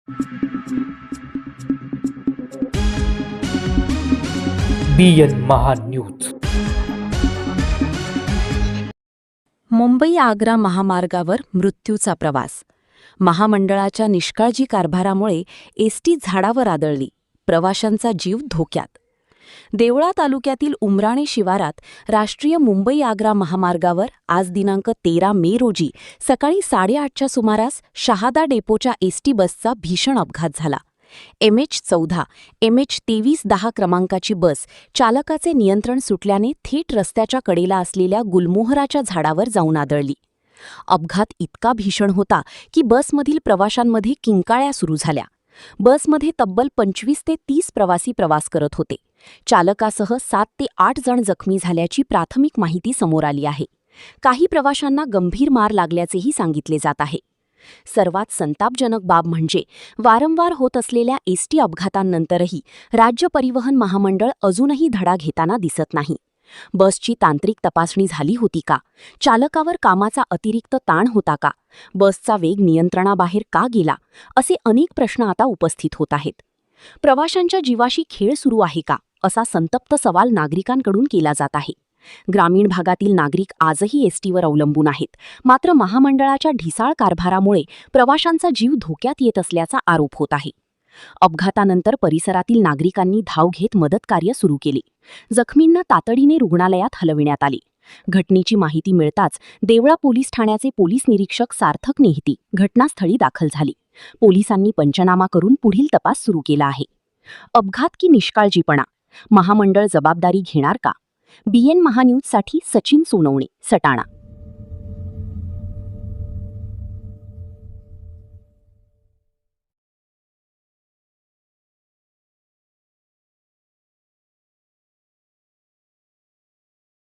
BN Mahanews. Mumbai Agra महामार्गावर मृत्यूचा प्रवास. महामंडळाच्या निष्काळजी कारभारामुळे एसटी झाडावर आदळली, प्रवाशांचा जीव धोक्यात. देवळा तालुक्यातील उमराणे शिवारात राष्ट्रीय मुंबई आग्रा महामार्गावर आज दिनांक 13 मे रोजी सकाळी 8:30च्या सुमारास शहादा डेपोच्या एसटी बसचा भीषण अपघात झाला. MH14 MH2310 क्रमांकाची बस चालकाचे नियंत्रण सुटल्याने थेट रस्त्याच्या कडेला असलेल्या गुलमोहराच्या झाडावर जाऊन आदळली. अपघात इतका भीषण होता की बसमधील प्रवाशांमध्ये किंकाळ्या सुरू झाल्या. बसमध्ये तब्बल 25 ते 30 प्रवासी प्रवास करत होते. चालकासह 7 ते 8 जण जखमी झाल्याची प्राथमिक माहिती समोर आली आहे. काही प्रवाशांना गंभीर मार लागल्याचेही सांगितले जात आहे. सर्वात संतापजनक बाब म्हणजे वारंवार होत असलेल्या एसटी अपघातांनंतरही राज्य परिवहन महामंडळ अजूनही धडा घेताना दिसत नाही. बसची तांत्रिक तपासणी झाली होती का? चालकावर कामाचा अतिरिक्त ताण होता का? बसचा वेग नियंत्रणाबाहेर का गेला? असे अनेक प्रश्न आता उपस्थित होत आहेत. प्रवाशांच्या जीवाशी खेळ सुरू आहे का, असा संतप्त सवाल नागरिकांकडून केला जात आहे. ग्रामीण भागातील नागरिक आजही एसटीवर अवलंबून आहेत, मात्र महामंडळाच्या ढिसाळ कारभारामुळे प्रवाशांचा जीव धोक्यात येत असल्याचा आरोप होत आहे. अपघातानंतर परिसरातील नागरिकांनी धाव घेत मदतकार्य सुरू केले. जखमींना तातडीने रुग्णालयात हलविण्यात आले. घटनेची माहिती मिळताच देवळा पोलीस ठाण्याचे पोलीस निरीक्षक सार्थक नेहती घटनास्थळी दाखल झाले. पोलिसांनी पंचनामा करून पुढील तपास सुरू केला आहे. अपघात की निष्काळजीपणा? महामंडळ जबाबदारी घेणार का? BN महान्यूजसाठी सचिन सोनवणे, सटाणा.